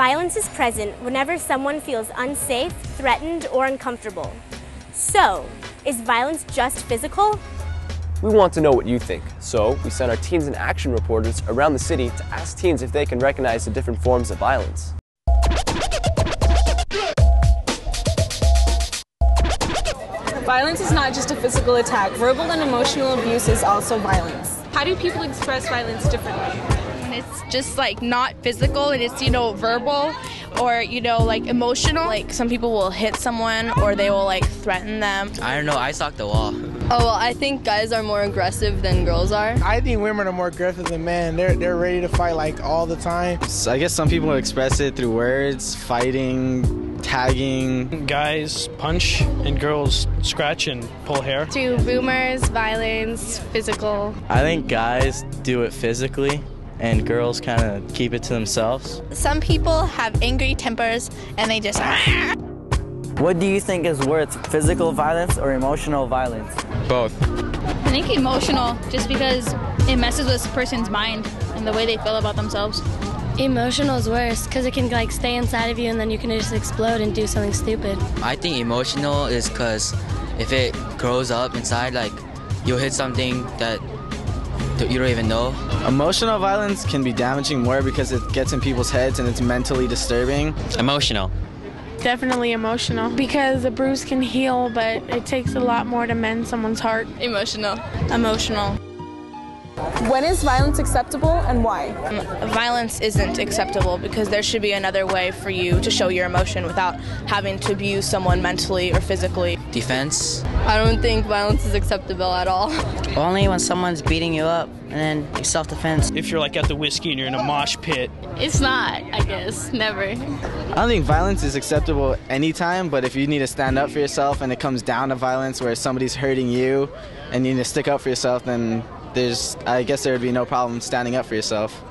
Violence is present whenever someone feels unsafe, threatened, or uncomfortable. So, is violence just physical? We want to know what you think, so we sent our Teens in Action reporters around the city to ask teens if they can recognize the different forms of violence. Violence is not just a physical attack. Verbal and emotional abuse is also violence. How do people express violence differently? When it's just like not physical and it's, verbal or, like emotional. Like some people will hit someone or they will like threaten them. I don't know, I socked the wall. Oh, well, I think guys are more aggressive than girls are. I think women are more aggressive than men. They're ready to fight like all the time. So I guess some people express it through words, fighting, tagging. Guys punch and girls scratch and pull hair. To boomers, violence, physical. I think guys do it physically and girls kind of keep it to themselves. Some people have angry tempers and they just... What do you think is worse, physical violence or emotional violence? Both. I think emotional, just because it messes with a person's mind and the way they feel about themselves. Emotional is worse because it can stay inside of you and then you can just explode and do something stupid. I think emotional is because if it grows up inside, you'll hit something that you don't even know. Emotional violence can be damaging more because it gets in people's heads and it's mentally disturbing. Emotional. Definitely emotional, because a bruise can heal, but it takes a lot more to mend someone's heart. Emotional. Emotional. When is violence acceptable and why? Violence isn't acceptable because there should be another way for you to show your emotion without having to abuse someone mentally or physically. Defense. I don't think violence is acceptable at all. Only when someone's beating you up and then self-defense. If you're at the whiskey and you're in a mosh pit. It's not, I guess. Never. I don't think violence is acceptable anytime, but if you need to stand up for yourself and it comes down to violence where somebody's hurting you and you need to stick up for yourself, then I guess there would be no problem standing up for yourself.